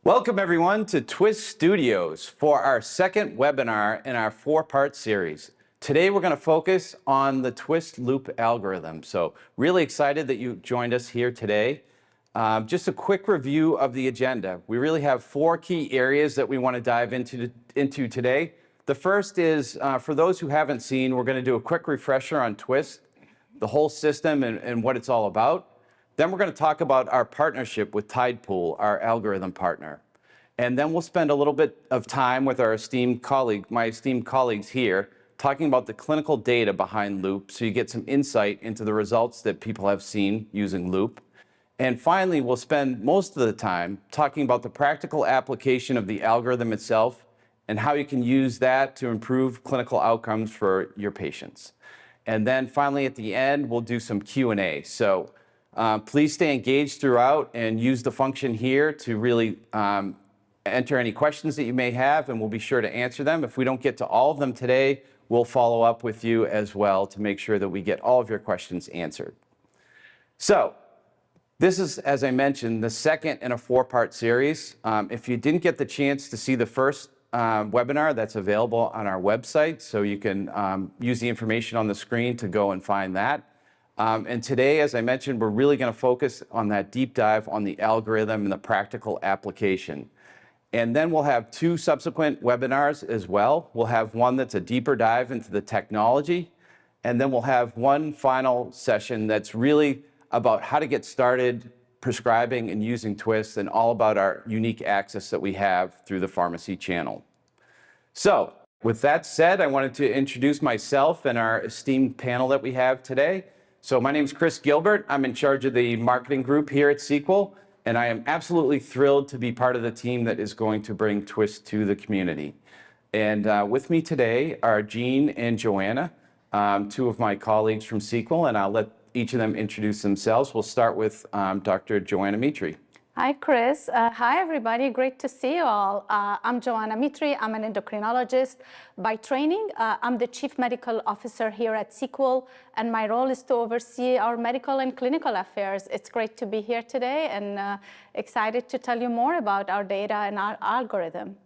Welcome everyone to Twiist Studios for our second webinar in our four-part series. Today we're going to focus on the twiist loop algorithm. So really excited that you joined us here today. Just a quick review of the agenda. We really have four key areas that we want to dive into today. The first is, for those who haven't seen, we're going to do a quick refresher on twiist, the whole system and what it's all about. Then we're going to talk about our partnership with Tidepool, our algorithm partner. And then we'll spend a little bit of time with our my esteemed colleagues here, talking about the clinical data behind Loop, so you get some insight into the results that people have seen using Loop. And finally, we'll spend most of the time talking about the practical application of the algorithm itself and how you can use that to improve clinical outcomes for your patients. And then finally, at the end, we'll do some Q&A. So please stay engaged throughout and use the function here to really enter any questions that you may have, and we'll be sure to answer them. If we don't get to all of them today, we'll follow up with you as well to make sure that we get all of your questions answered. So this is, as I mentioned, the second in a four-part series. If you didn't get the chance to see the first webinar, that's available on our website, so you can use the information on the screen to go and find that. And today, as I mentioned, we're really going to focus on that deep dive on the algorithm and the practical application. And then we'll have two subsequent webinars as well. We'll have one that's a deeper dive into the technology, and then we'll have one final session that's really about how to get started prescribing and using twiist, and all about our unique access that we have through the pharmacy channel. So with that said, I wanted to introduce myself and our esteemed panel that we have today. So my name is Chris Gilbert. I'm in charge of the marketing group here at Sequel, and I am absolutely thrilled to be part of the team that is going to bring twiist to the community. And with me today are Jean and Joanna, two of my colleagues from Sequel, and I'll let each of them introduce themselves. We'll start with Dr. Joanna Mitri. Hi, Chris. Hi, everybody. Great to see you all. I'm Joanna Mitri. I'm an endocrinologist by training. I'm the Chief Medical Officer here at Sequel, and my role is to oversee our medical and clinical affairs. It's great to be here today, and excited to tell you more about our data and our algorithm.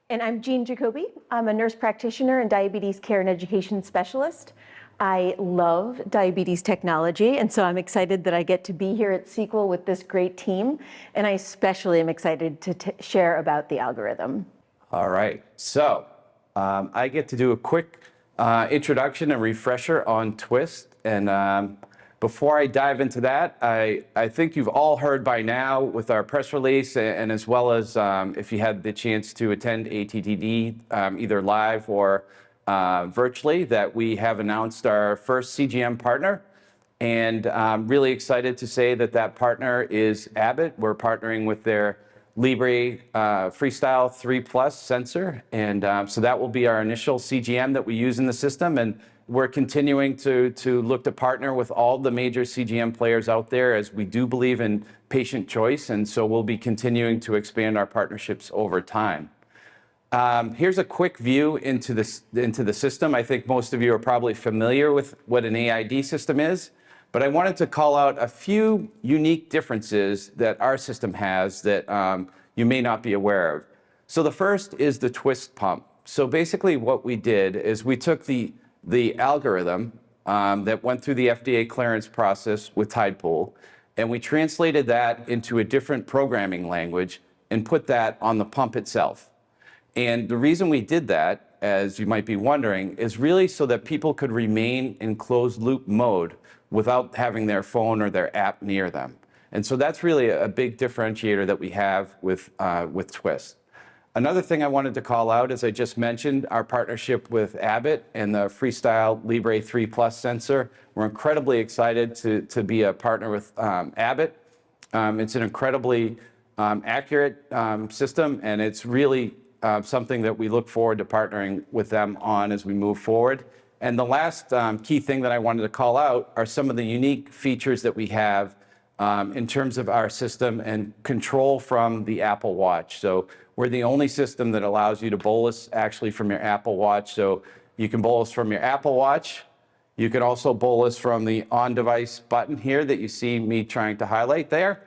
And I'm Jean Jacoby. I'm a nurse practitioner and diabetes care and education specialist. I love diabetes technology, and so I'm excited that I get to be here at Sequel with this great team, and I especially am excited to share about the algorithm. All right, so I get to do a quick introduction and refresher on twiist, and before I dive into that, I think you've all heard by now with our press release, and as well as if you had the chance to attend ATTD either live or virtually, that we have announced our first CGM partner, and I'm really excited to say that that partner is Abbott. We're partnering with their Libre Freestyle 3 Plus sensor, and so that will be our initial CGM that we use in the system, and we're continuing to look to partner with all the major CGM players out there, as we do believe in patient choice, and so we'll be continuing to expand our partnerships over time. Here's a quick view into the system. I think most of you are probably familiar with what an AID system is, but I wanted to call out a few unique differences that our system has that you may not be aware of. So the first is the twiist pump. So basically what we did is we took the algorithm that went through the FDA clearance process with Tidepool, and we translated that into a different programming language and put that on the pump itself. And the reason we did that, as you might be wondering, is really so that people could remain in closed loop mode without having their phone or their app near them. And so that's really a big differentiator that we have with twiist. Another thing I wanted to call out, as I just mentioned, our partnership with Abbott and the Freestyle Libre 3 Plus sensor. We're incredibly excited to be a partner with Abbott. It's an incredibly accurate system, and it's really something that we look forward to partnering with them on as we move forward. And the last key thing that I wanted to call out are some of the unique features that we have in terms of our system and control from the Apple Watch. So we're the only system that allows you to bolus actually from your Apple Watch. So you can bolus from your Apple Watch. You can also bolus from the on-device button here that you see me trying to highlight there.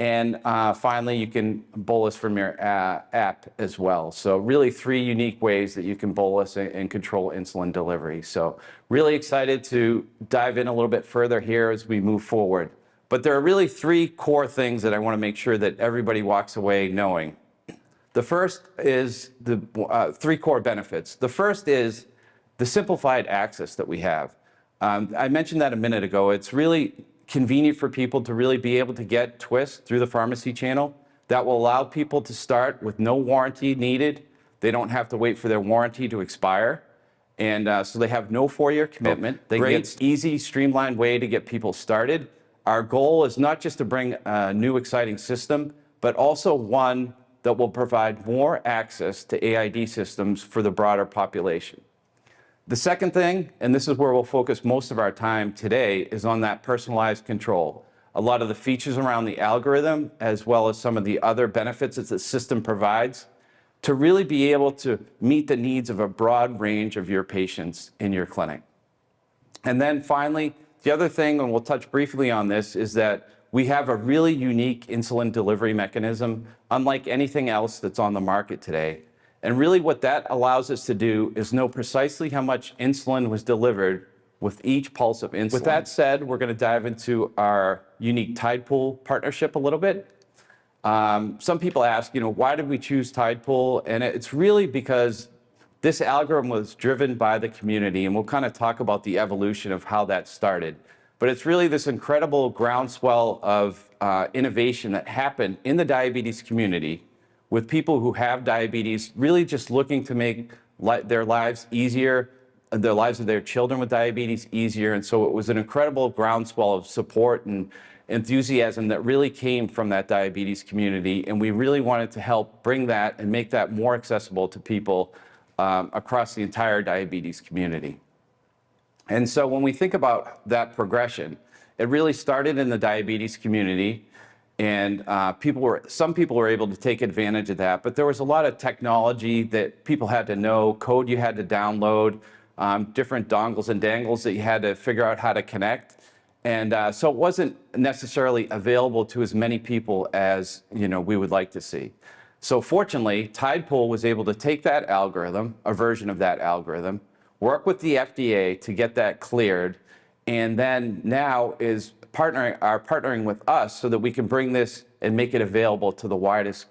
And finally, you can bolus from your app as well. So really 3 unique ways that you can bolus and control insulin delivery. So really excited to dive in a little bit further here as we move forward. But there are really 3 core things that I want to make sure that everybody walks away knowing. The first is the 3 core benefits. The first is the simplified access that we have. I mentioned that a minute ago. It's really convenient for people to really be able to get twiist through the pharmacy channel. That will allow people to start with no warranty needed. They don't have to wait for their warranty to expire. And so they have no 4-year commitment. They get easy, streamlined way to get people started. Our goal is not just to bring a new exciting system, but also one that will provide more access to AID systems for the broader population. The second thing, and this is where we'll focus most of our time today, is on that personalized control. A lot of the features around the algorithm, as well as some of the other benefits that the system provides, to really be able to meet the needs of a broad range of your patients in your clinic. And then finally, the other thing, and we'll touch briefly on this, is that we have a really unique insulin delivery mechanism, unlike anything else that's on the market today. And really what that allows us to do is know precisely how much insulin was delivered with each pulse of insulin. With that said, we're going to dive into our unique Tidepool partnership a little bit. Some people ask, why did we choose Tidepool? And it's really because this algorithm was driven by the community, and we'll kind of talk about the evolution of how that started. But it's really this incredible groundswell of innovation that happened in the diabetes community with people who have diabetes, really just looking to make their lives easier, the lives of their children with diabetes easier. And so it was an incredible groundswell of support and enthusiasm that really came from that diabetes community. And we really wanted to help bring that and make that more accessible to people across the entire diabetes community. And so when we think about that progression, it really started in the diabetes community. And some people were able to take advantage of that, but there was a lot of technology that people had to know, code you had to download, different dongles and dangles that you had to figure out how to connect. And so it wasn't necessarily available to as many people as we would like to see. So fortunately, Tidepool was able to take that algorithm, a version of that algorithm, work with the FDA to get that cleared, and then now is partnering with us so that we can bring this and make it available to the widest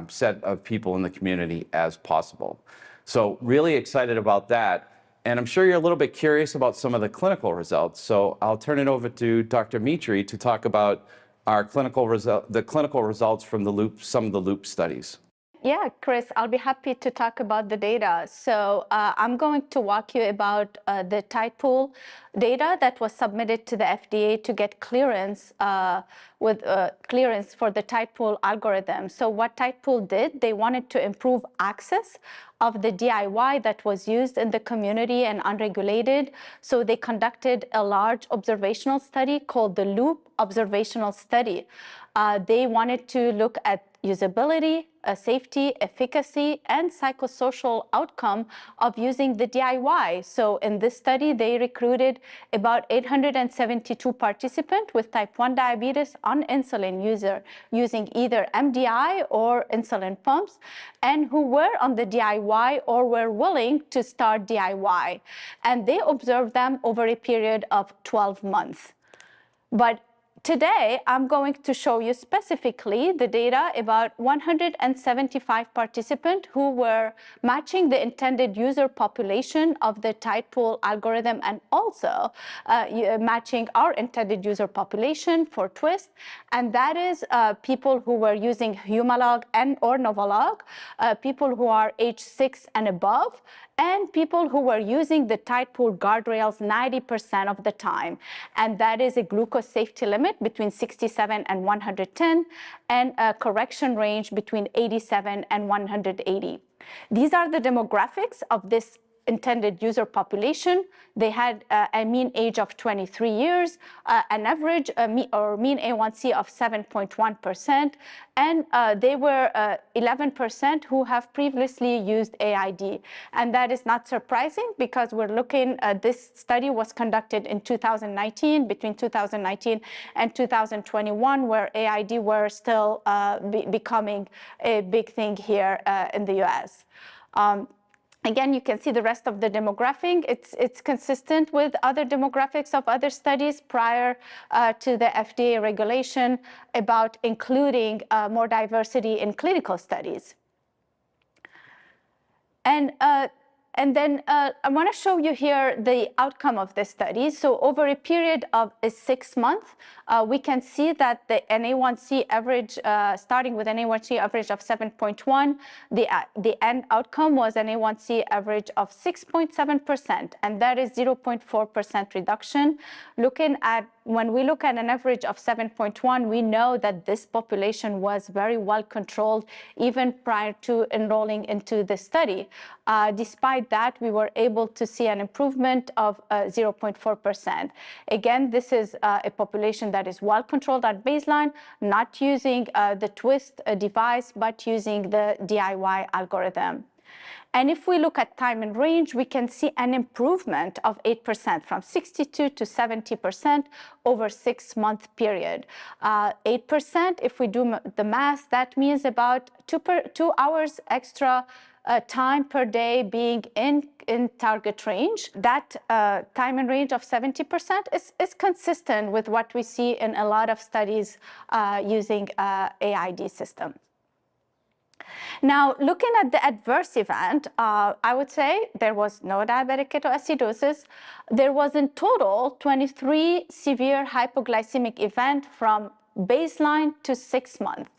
set of people in the community as possible. So really excited about that. And I'm sure you're a little bit curious about some of the clinical results. So I'll turn it over to Dr. Mitri to talk about our clinical results from the Loop, some of the Loop studies. Yeah, Chris, I'll be happy to talk about the data. So I'm going to walk you about the Tidepool data that was submitted to the FDA to get clearance clearance for the Tidepool algorithm. So what Tidepool did, they wanted to improve access of the DIY that was used in the community and unregulated. So they conducted a large observational study called the Loop observational study. They wanted to look at usability, safety, efficacy, and psychosocial outcome of using the DIY. So in this study, they recruited about 872 participants with type 1 diabetes on insulin using either MDI or insulin pumps, and who were on the DIY or were willing to start DIY. And they observed them over a period of 12 months. But today, I'm going to show you specifically the data about 175 participants who were matching the intended user population of the Tidepool algorithm and also matching our intended user population for twiist. And that is people who were using Humalog and or Novolog, people who are age 6 and above, and people who were using the Tidepool guardrails 90% of the time. And that is a glucose safety limit between 67 and 110, and a correction range between 87 and 180. These are the demographics of this intended user population. They had a mean age of 23 years, an average mean A1C of 7.1%, and they were 11% who have previously used AID. And that is not surprising because we're looking, this study was conducted in 2019, between 2019 and 2021, where AID were still becoming a big thing here in the US. Again, you can see the rest of the demographic. It's consistent with other demographics of other studies prior to the FDA regulation about including more diversity in clinical studies. And then I want to show you here the outcome of this study. So over a period of 6 months, we can see that the NA1C average, starting with an A1C average of 7.1, the end outcome was an A1C average of 6.7%, and that is 0.4% reduction. When we look at an average of 7.1, we know that this population was very well controlled even prior to enrolling into the study. Despite that, we were able to see an improvement of 0.4%. Again, this is a population that is well controlled at baseline, not using the twiist device, but using the DIY algorithm. And if we look at time and range, we can see an improvement of 8% from 62 to 70% over 6-month period. 8%, if we do the math, that means about 2 hours extra time per day being in target range. That time and range of 70% is consistent with what we see in a lot of studies using AID system. Now, looking at the adverse event, I would say there was no diabetic ketoacidosis. There was in total 23 severe hypoglycemic events from baseline to 6 months.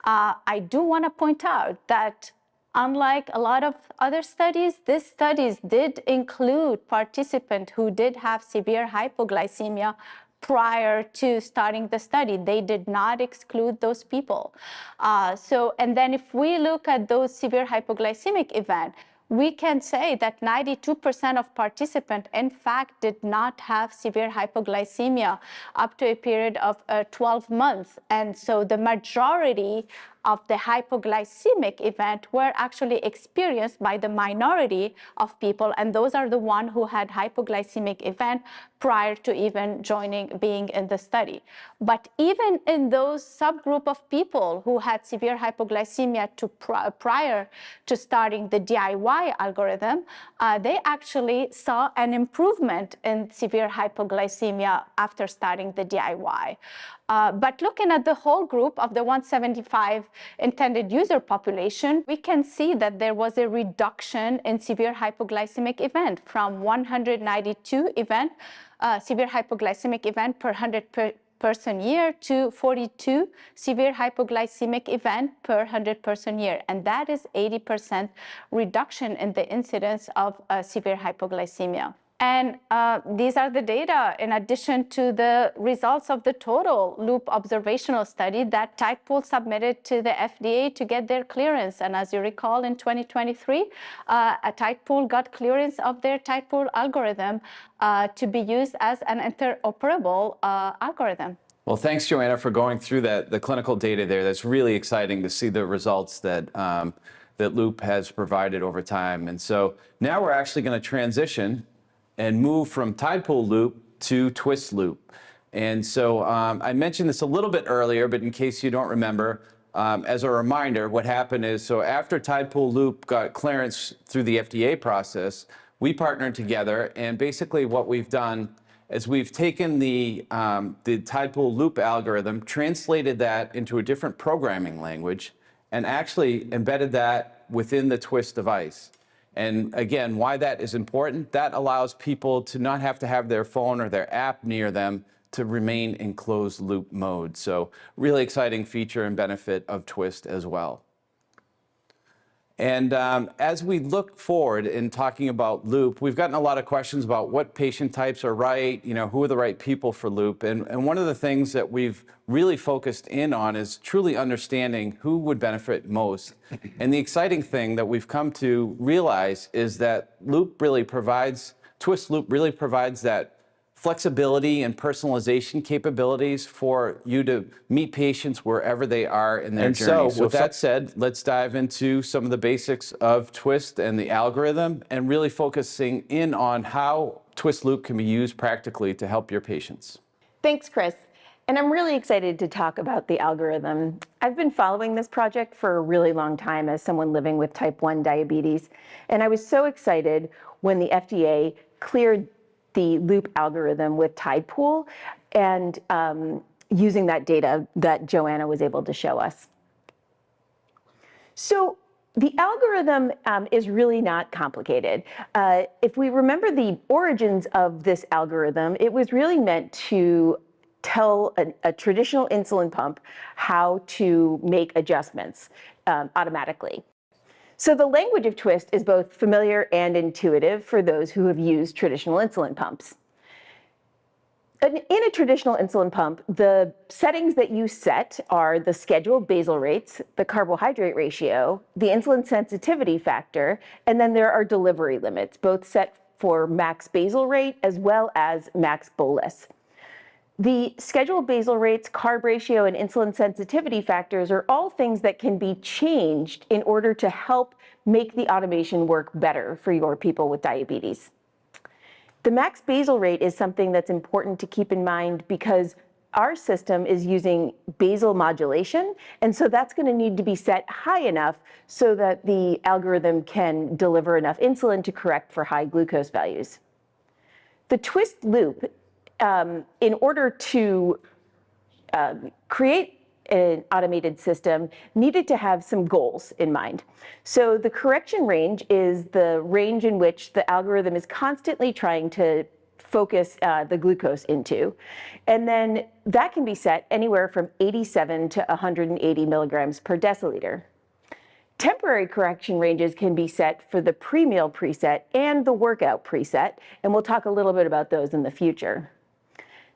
I do want to point out that unlike a lot of other studies, these studies did include participants who did have severe hypoglycemia prior to starting the study. They did not exclude those people. And then if we look at those severe hypoglycemic events, we can say that 92% of participants, in fact, did not have severe hypoglycemia up to a period of 12 months. And so the majority of the hypoglycemic event were actually experienced by the minority of people, and those are the ones who had hypoglycemic event prior to even being in the study. But even in those subgroup of people who had severe hypoglycemia prior to starting the DIY algorithm, they actually saw an improvement in severe hypoglycemia after starting the DIY. But looking at the whole group of the 175 intended user population, we can see that there was a reduction in severe hypoglycemic event from 192 severe hypoglycemic event per 100 person year to 42 severe hypoglycemic event per 100 person year. And that is 80% reduction in the incidence of severe hypoglycemia. And these are the data in addition to the results of the total loop observational study that Tidepool submitted to the FDA to get their clearance. And as you recall, in 2023, Tidepool got clearance of their Tidepool algorithm to be used as an interoperable algorithm. Well, thanks, Joanna, for going through the clinical data there. That's really exciting to see the results that Loop has provided over time. And so now we're actually going to transition and move from Tidepool Loop to twiist loop. And so I mentioned this a little bit earlier, but in case you don't remember, as a reminder, what happened is, so after Tidepool Loop got clearance through the FDA process, we partnered together, and basically what we've done is we've taken the Tidepool Loop algorithm, translated that into a different programming language, and actually embedded that within the twiist device. And again, why that is important, that allows people to not have to have their phone or their app near them to remain in closed loop mode. So really exciting feature and benefit of twiist as well. And as we look forward in talking about Loop, we've gotten a lot of questions about what patient types are right, who are the right people for Loop. And one of the things that we've really focused in on is truly understanding who would benefit most. And the exciting thing that we've come to realize is that twiist Loop really provides that flexibility and personalization capabilities for you to meet patients wherever they are in their journey. So with that said, let's dive into some of the basics of twiist and the algorithm and really focusing in on how twiist Loop can be used practically to help your patients. Thanks, Chris. And I'm really excited to talk about the algorithm. I've been following this project for a really long time as someone living with type 1 diabetes. And I was so excited when the FDA cleared the Loop algorithm with Tidepool and using that data that Joanna was able to show us. So the algorithm is really not complicated. If we remember the origins of this algorithm, it was really meant to tell a traditional insulin pump how to make adjustments automatically. So the language of twiist is both familiar and intuitive for those who have used traditional insulin pumps. In a traditional insulin pump, the settings that you set are the scheduled basal rates, the carbohydrate ratio, the insulin sensitivity factor, and then there are delivery limits, both set for max basal rate as well as max bolus. The scheduled basal rates, carb ratio, and insulin sensitivity factors are all things that can be changed in order to help make the automation work better for your people with diabetes. The max basal rate is something that's important to keep in mind because our system is using basal modulation, and so that's going to need to be set high enough so that the algorithm can deliver enough insulin to correct for high glucose values. The twiist loop, in order to create an automated system, needed to have some goals in mind. So the correction range is the range in which the algorithm is constantly trying to focus the glucose into. And then that can be set anywhere from 87 to 180 milligrams per deciliter. Temporary correction ranges can be set for the pre-meal preset and the workout preset, and we'll talk a little bit about those in the future.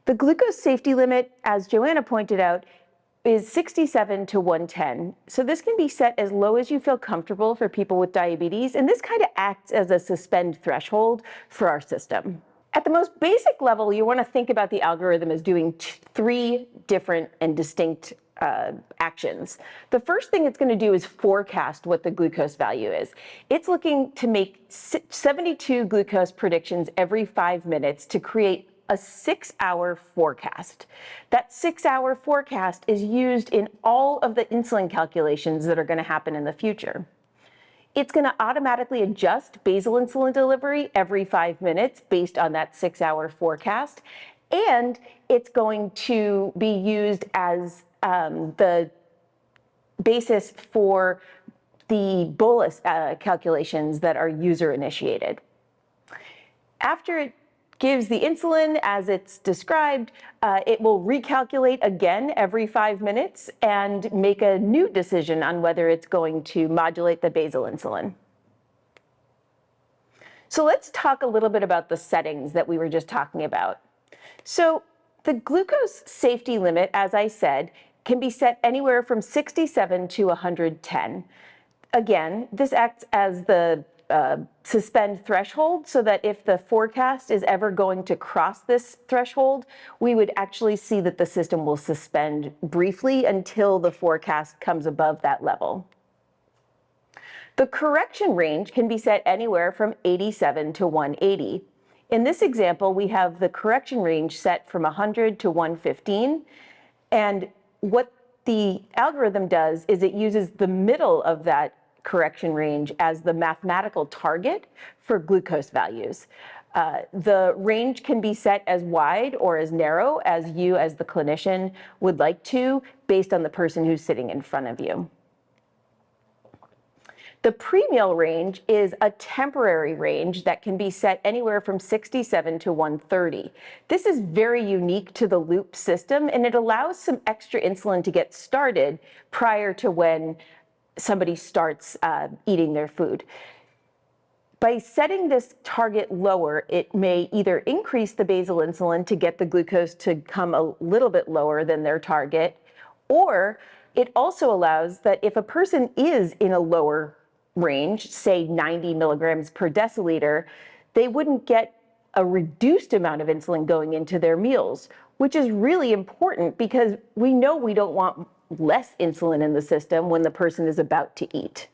The glucose safety limit, as Joanna pointed out, is 67 to 110. So this can be set as low as you feel comfortable for people with diabetes, and this kind of acts as a suspend threshold for our system. At the most basic level, you want to think about the algorithm as doing three different and distinct actions. The first thing it's going to do is forecast what the glucose value is. It's looking to make 72 glucose predictions every 5 minutes to create a 6-hour forecast. That 6-hour forecast is used in all of the insulin calculations that are going to happen in the future. It's going to automatically adjust basal insulin delivery every 5 minutes based on that 6-hour forecast, and it's going to be used as the basis for the bolus calculations that are user initiated. After it gives the insulin as it's described, it will recalculate again every 5 minutes and make a new decision on whether it's going to modulate the basal insulin. So let's talk a little bit about the settings that we were just talking about. So the glucose safety limit, as I said, can be set anywhere from 67 to 110. Again, this acts as the suspend threshold so that if the forecast is ever going to cross this threshold, we would actually see that the system will suspend briefly until the forecast comes above that level. The correction range can be set anywhere from 87 to 180. In this example, we have the correction range set from 100 to 115, and what the algorithm does is it uses the middle of that correction range as the mathematical target for glucose values. The range can be set as wide or as narrow as you as the clinician would like to, based on the person who's sitting in front of you. The pre-meal range is a temporary range that can be set anywhere from 67 to 130. This is very unique to the Loop system, and it allows some extra insulin to get started prior to when somebody starts eating their food. By setting this target lower, it may either increase the basal insulin to get the glucose to come a little bit lower than their target, or it also allows that if a person is in a lower range, say 90 milligrams per deciliter, they wouldn't get a reduced amount of insulin going into their meals, which is really important because we know we don't want less insulin in the system when the person is about to eat.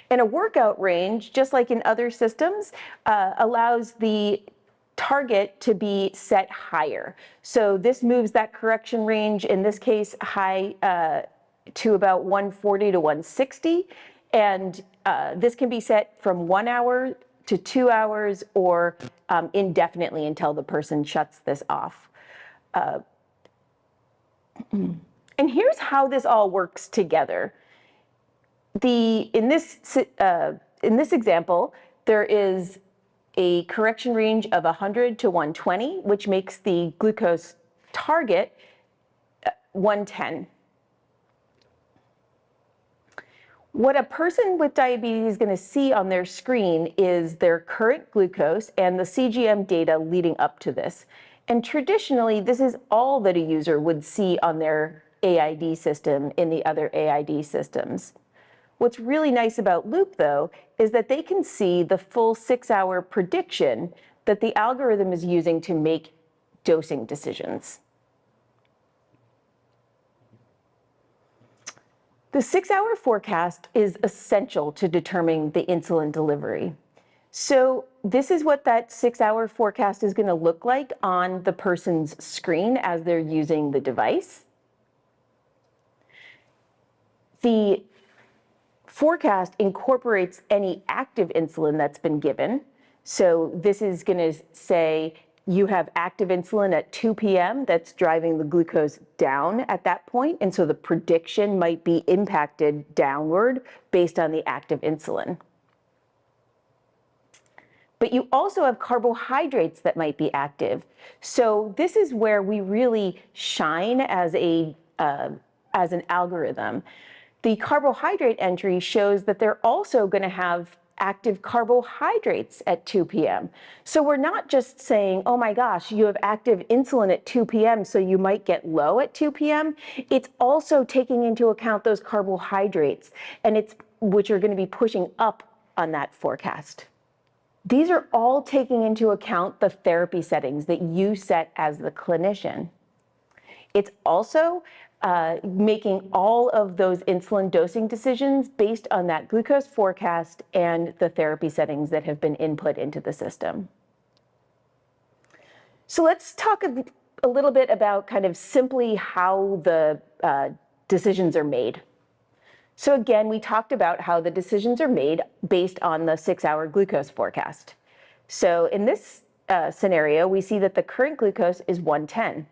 And a workout range, just like in other systems, allows the target to be set higher. So this moves that correction range, in this case, high to about 140 to 160. And this can be set from 1 hour to 2 hours or indefinitely until the person shuts this off. And here's how this all works together. In this example, there is a correction range of 100 to 120, which makes the glucose target 110. What a person with diabetes is going to see on their screen is their current glucose and the CGM data leading up to this. And traditionally, this is all that a user would see on their AID system in the other AID systems. What's really nice about Loop, though, is that they can see the full 6-hour prediction that the algorithm is using to make dosing decisions. The 6-hour forecast is essential to determining the insulin delivery. So this is what that 6-hour forecast is going to look like on the person's screen as they're using the device. The forecast incorporates any active insulin that's been given. So this is going to say you have active insulin at 2 p.m. that's driving the glucose down at that point. And so the prediction might be impacted downward based on the active insulin. But you also have carbohydrates that might be active. So this is where we really shine as an algorithm. The carbohydrate entry shows that they're also going to have active carbohydrates at 2 p.m. So we're not just saying, oh my gosh, you have active insulin at 2 p.m., so you might get low at 2 p.m. It's also taking into account those carbohydrates, and which are going to be pushing up on that forecast. These are all taking into account the therapy settings that you set as the clinician. It's also making all of those insulin dosing decisions based on that glucose forecast and the therapy settings that have been input into the system. So let's talk a little bit about kind of simply how the decisions are made. So again, we talked about how the decisions are made based on the 6-hour glucose forecast. So in this scenario, we see that the current glucose is 110.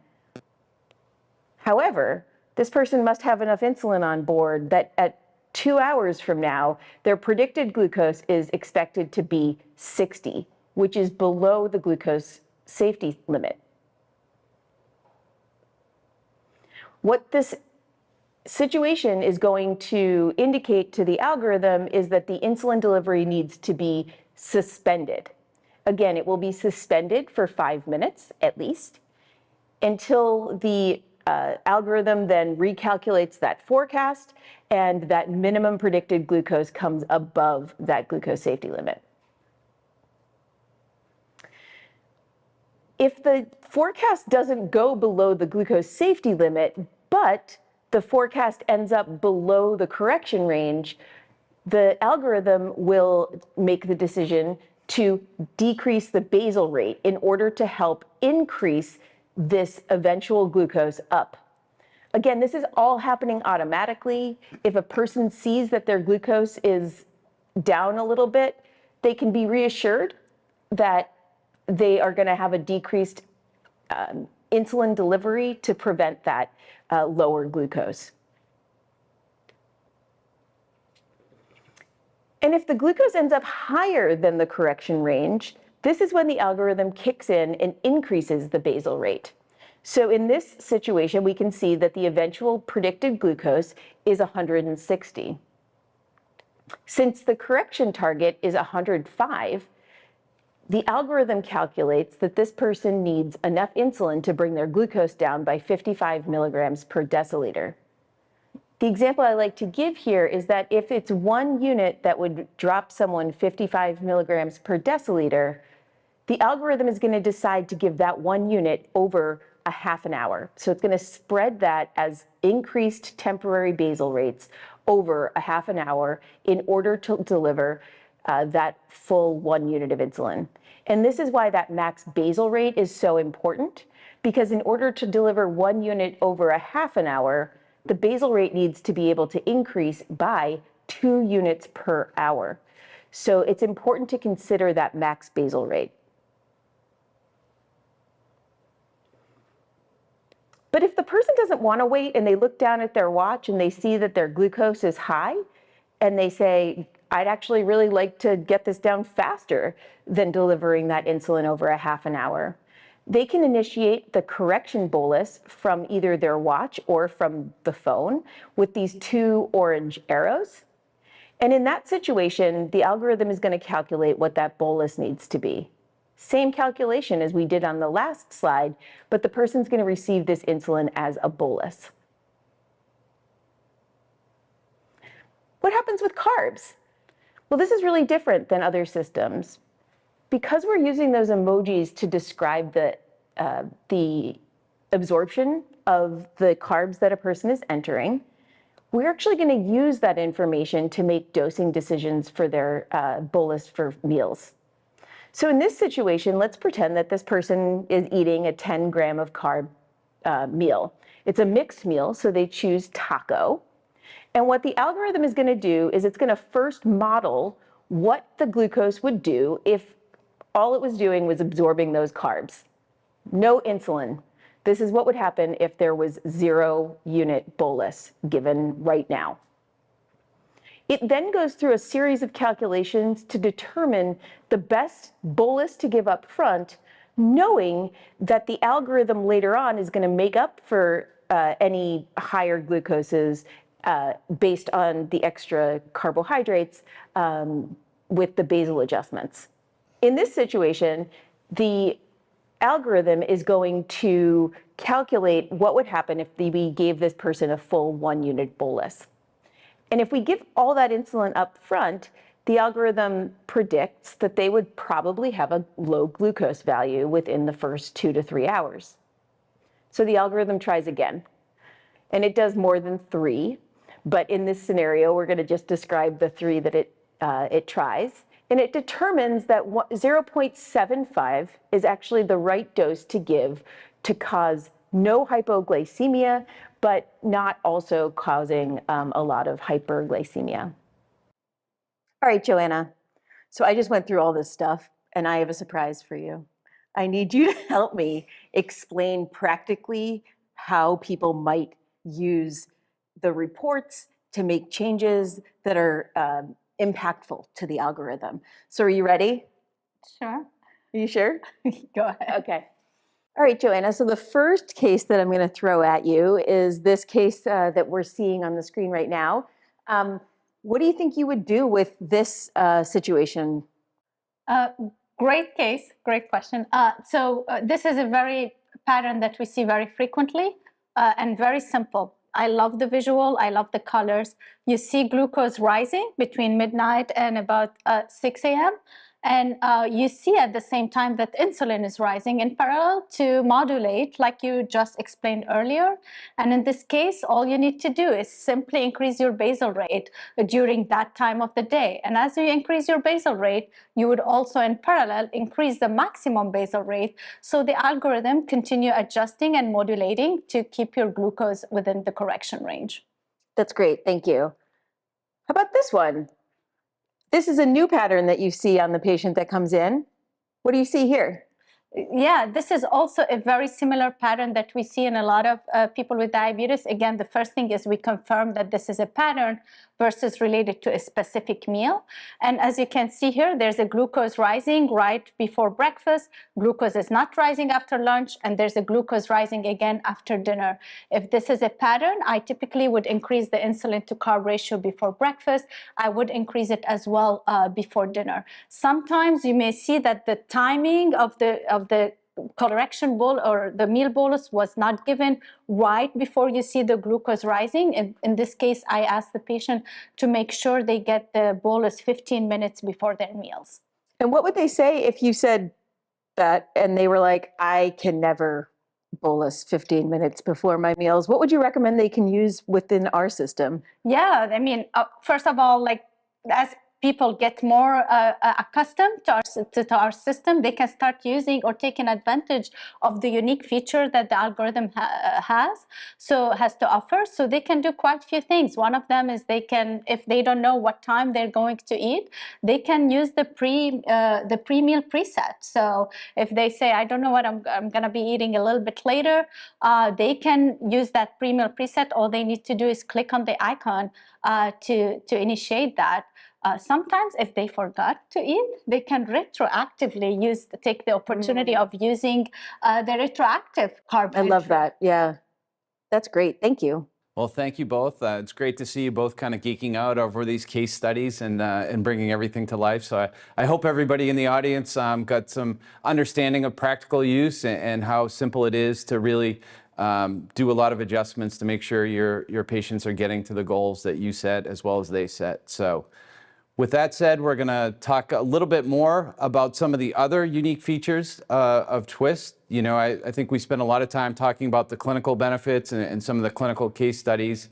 However, this person must have enough insulin on board that at 2 hours from now, their predicted glucose is expected to be 60, which is below the glucose safety limit. What this situation is going to indicate to the algorithm is that the insulin delivery needs to be suspended. Again, it will be suspended for 5 minutes at least until the algorithm then recalculates that forecast and that minimum predicted glucose comes above that glucose safety limit. If the forecast doesn't go below the glucose safety limit, but the forecast ends up below the correction range, the algorithm will make the decision to decrease the basal rate in order to help increase this eventual glucose up. Again, this is all happening automatically. If a person sees that their glucose is down a little bit, they can be reassured that they are going to have a decreased insulin delivery to prevent that lower glucose. And if the glucose ends up higher than the correction range, this is when the algorithm kicks in and increases the basal rate. So in this situation, we can see that the eventual predicted glucose is 160. Since the correction target is 105, the algorithm calculates that this person needs enough insulin to bring their glucose down by 55 milligrams per deciliter. The example I like to give here is that if it's 1 unit that would drop someone 55 milligrams per deciliter, the algorithm is going to decide to give that 1 unit over a half an hour. So it's going to spread that as increased temporary basal rates over a half an hour in order to deliver that full 1 unit of insulin. And this is why that max basal rate is so important, because in order to deliver 1 unit over a half an hour, the basal rate needs to be able to increase by 2 units per hour. So it's important to consider that max basal rate. But if the person doesn't want to wait and they look down at their watch and they see that their glucose is high, and they say, I'd actually really like to get this down faster than delivering that insulin over a half an hour, they can initiate the correction bolus from either their watch or from the phone with these 2 orange arrows. And in that situation, the algorithm is going to calculate what that bolus needs to be. Same calculation as we did on the last slide, but the person's going to receive this insulin as a bolus. What happens with carbs? Well, this is really different than other systems. Because we're using those emojis to describe the absorption of the carbs that a person is entering, we're actually going to use that information to make dosing decisions for their bolus for meals. So in this situation, let's pretend that this person is eating a 10 gram of carb meal. It's a mixed meal, so they choose taco. And what the algorithm is going to do is it's going to first model what the glucose would do if all it was doing was absorbing those carbs. No insulin. This is what would happen if there was 0 unit bolus given right now. It then goes through a series of calculations to determine the best bolus to give up front, knowing that the algorithm later on is going to make up for any higher glucoses based on the extra carbohydrates with the basal adjustments. In this situation, the algorithm is going to calculate what would happen if we gave this person a full 1 unit bolus. And if we give all that insulin up front, the algorithm predicts that they would probably have a low glucose value within the first 2 to 3 hours. So the algorithm tries again, and it does more than 3. But in this scenario, we're going to just describe the 3 that it tries. And it determines that 0.75 is actually the right dose to give to cause no hypoglycemia, but not also causing a lot of hyperglycemia. All right, Joanna. So I just went through all this stuff, and I have a surprise for you. I need you to help me explain practically how people might use the reports to make changes that are impactful to the algorithm. So are you ready? Sure. Are you sure? Go ahead. Okay. All right, Joanna. So the first case that I'm going to throw at you is this case that we're seeing on the screen right now. What do you think you would do with this situation? Great case, great question. This is a very pattern that we see very frequently and very simple. I love the visual, I love the colors. You see glucose rising between midnight and about 6 a.m. And you see at the same time that insulin is rising in parallel to modulate, like you just explained earlier. And in this case, all you need to do is simply increase your basal rate during that time of the day. And as you increase your basal rate, you would also in parallel increase the maximum basal rate. So the algorithm continue adjusting and modulating to keep your glucose within the correction range. That's great, thank you. How about this one? This is a new pattern that you see on the patient that comes in. What do you see here? Yeah, this is also a very similar pattern that we see in a lot of people with diabetes. Again, the first thing is we confirm that this is a pattern, versus related to a specific meal. And as you can see here, there's a glucose rising right before breakfast, glucose is not rising after lunch, and there's a glucose rising again after dinner. If this is a pattern, I typically would increase the insulin to carb ratio before breakfast. I would increase it as well before dinner. Sometimes you may see that the timing of the correction bowl or the meal bolus was not given right before you see the glucose rising. In this case, I ask the patient to make sure they get the bolus 15 minutes before their meals. And what would they say if you said that and they were like, I can never bolus 15 minutes before my meals? What would you recommend they can use within our system? Yeah, I mean, first of all, like as people get more accustomed to our system, they can start using or taking advantage of the unique feature that the algorithm has to offer. So they can do quite a few things. One of them is they can, if they don't know what time they're going to eat, they can use the pre-meal preset. So if they say, I don't know what I'm going to be eating a little bit later, they can use that pre-meal preset. All they need to do is click on the icon to initiate that. Sometimes if they forgot to eat, they can retroactively take the opportunity of using the retroactive carb. I love that. Yeah, that's great. Thank you. Well, thank you both. It's great to see you both kind of geeking out over these case studies and bringing everything to life. So I hope everybody in the audience got some understanding of practical use and how simple it is to really do a lot of adjustments to make sure your patients are getting to the goals that you set as well as they set. So with that said, we're going to talk a little bit more about some of the other unique features of twiist. You know, I think we spent a lot of time talking about the clinical benefits and some of the clinical case studies.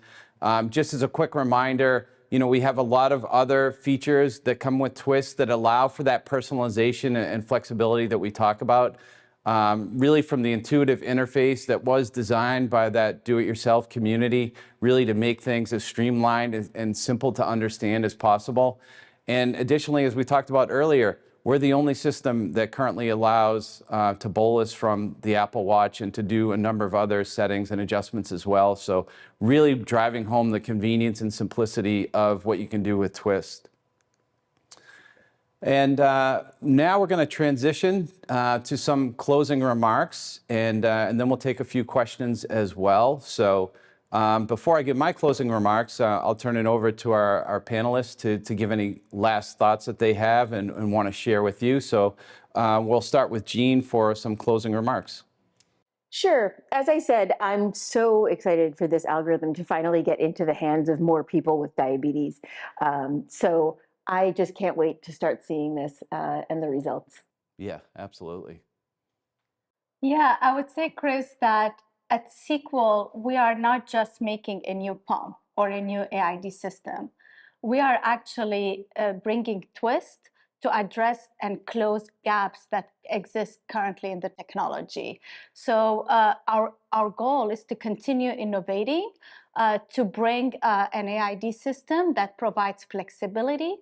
Just as a quick reminder, you know, we have a lot of other features that come with twiist that allow for that personalization and flexibility that we talk about. Really from the intuitive interface that was designed by that do-it-yourself community, really to make things as streamlined and simple to understand as possible. And additionally, as we talked about earlier, we're the only system that currently allows to bolus from the Apple Watch and to do a number of other settings and adjustments as well. So really driving home the convenience and simplicity of what you can do with twiist. And now we're going to transition to some closing remarks, and then we'll take a few questions as well. So before I give my closing remarks, I'll turn it over to our panelists to give any last thoughts that they have and want to share with you. So we'll start with Jean for some closing remarks. Sure. As I said, I'm so excited for this algorithm to finally get into the hands of more people with diabetes. So I just can't wait to start seeing this and the results. Yeah, absolutely. Yeah, I would say, Chris, that at Sequel, we are not just making a new pump or a new AID system. We are actually bringing twiist to address and close gaps that exist currently in the technology. So our goal is to continue innovating to bring an AID system that provides flexibility,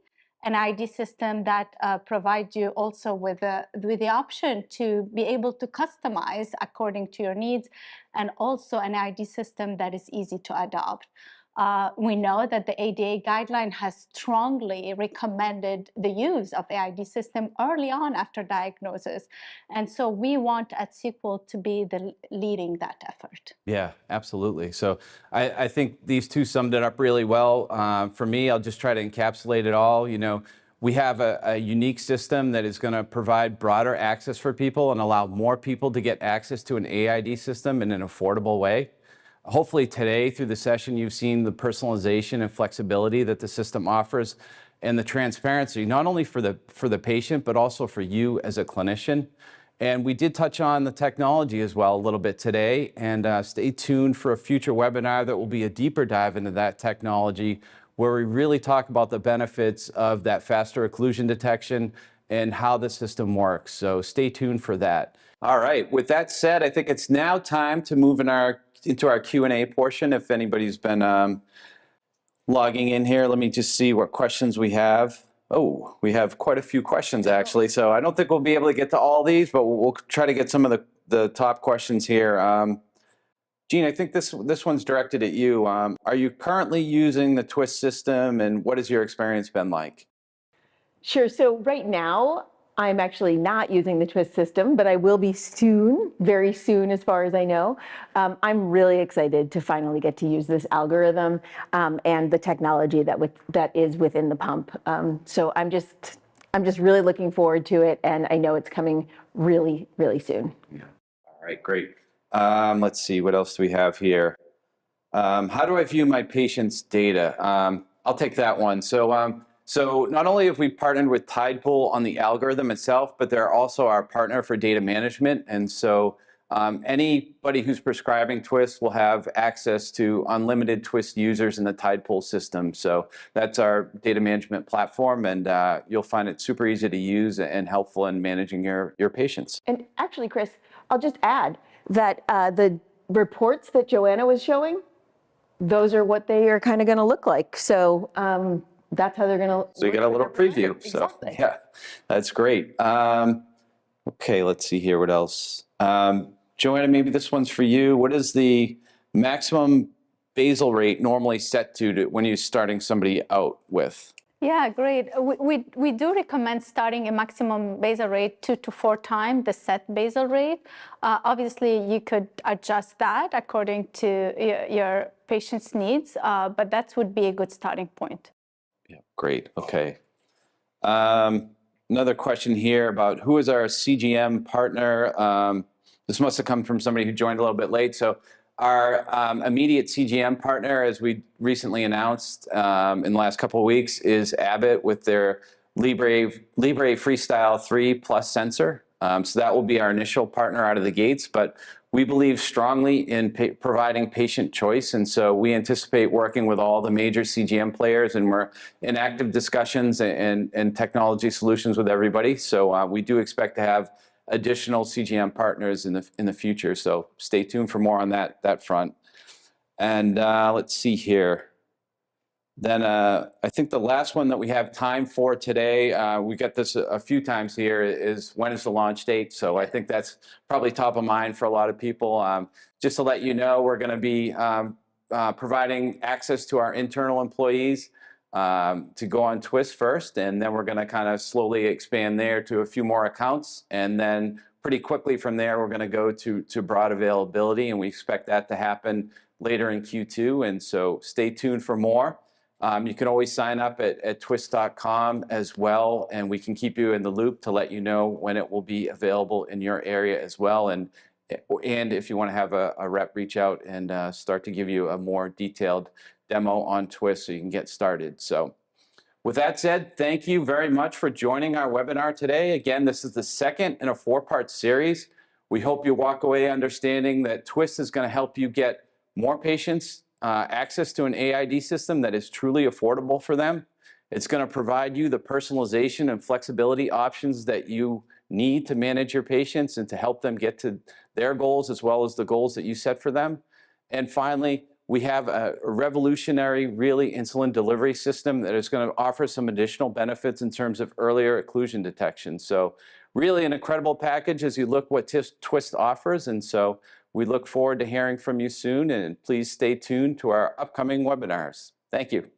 an ID system that provides you also with the option to be able to customize according to your needs, and also an ID system that is easy to adopt. We know that the ADA guideline has strongly recommended the use of AID system early on after diagnosis. And so we want at Sequel to be leading that effort. Yeah, absolutely. So I think these two summed it up really well. For me, I'll just try to encapsulate it all. You know, we have a unique system that is going to provide broader access for people and allow more people to get access to an AID system in an affordable way. Hopefully today through the session, you've seen the personalization and flexibility that the system offers and the transparency, not only for the patient, but also for you as a clinician. And we did touch on the technology as well a little bit today, and stay tuned for a future webinar that will be a deeper dive into that technology, where we really talk about the benefits of that faster occlusion detection and how the system works. So stay tuned for that. All right, with that said, I think it's now time to move into our Q&A portion. If anybody's been logging in here, let me just see what questions we have. Oh, we have quite a few questions actually. So I don't think we'll be able to get to all these, but we'll try to get some of the top questions here. Gene, I think this one's directed at you. Are you currently using the twiist system, and what has your experience been like? Sure. So right now, I'm actually not using the twiist system, but I will be soon, very soon, as far as I know. I'm really excited to finally get to use this algorithm and the technology that is within the pump. So I'm just really looking forward to it, and I know it's coming really, really soon. Yeah. All right, great. Let's see, what else do we have here? How do I view my patient's data? I'll take that one. So not only have we partnered with Tidepool on the algorithm itself, but they're also our partner for data management. And so anybody who's prescribing twiist will have access to unlimited twiist users in the Tidepool system. So that's our data management platform, and you'll find it super easy to use and helpful in managing your patients. And actually, Chris, I'll just add that the reports that Joanna was showing, those are what they are kind of going to look like. So that's how they're going to. So you get a little preview. So exactly. yeah, that's great. Okay, let's see here. What else? Joanna, maybe this one's for you. What is the maximum basal rate normally set to when you're starting somebody out with? Yeah, great. We do recommend starting a maximum basal rate 2 to 4 times the set basal rate. Obviously, you could adjust that according to your patient's needs, but that would be a good starting point. Yeah, great. Okay. Another question here about who is our CGM partner. This must have come from somebody who joined a little bit late. So our immediate CGM partner, as we recently announced in the last couple of weeks, is Abbott with their Libre Freestyle 3 Plus sensor. So that will be our initial partner out of the gates, but we believe strongly in providing patient choice, and so we anticipate working with all the major CGM players, and we're in active discussions and technology solutions with everybody. So we do expect to have additional CGM partners in the future. So stay tuned for more on that front. And let's see here. Then I think the last one that we have time for today, we got this a few times here, is when is the launch date? So I think that's probably top of mind for a lot of people. Just to let you know, we're going to be providing access to our internal employees to go on twiist first, and then we're going to kind of slowly expand there to a few more accounts, and then pretty quickly from there we're going to go to broad availability, and we expect that to happen later in Q2. And so stay tuned for more. You can always sign up at twiist.com as well, and we can keep you in the loop to let you know when it will be available in your area as well. And if you want to have a rep reach out and start to give you a more detailed demo on twiist so you can get started. So with that said, thank you very much for joining our webinar today. Again, this is the second in a 4-part series. We hope you walk away understanding that twiist is going to help you get more patients access to an AID system that is truly affordable for them. It's going to provide you the personalization and flexibility options that you need to manage your patients and to help them get to their goals as well as the goals that you set for them. And finally, we have a revolutionary, really, insulin delivery system that is going to offer some additional benefits in terms of earlier occlusion detection. So really an incredible package as you look what twiist offers. And so we look forward to hearing from you soon, and please stay tuned to our upcoming webinars. Thank you.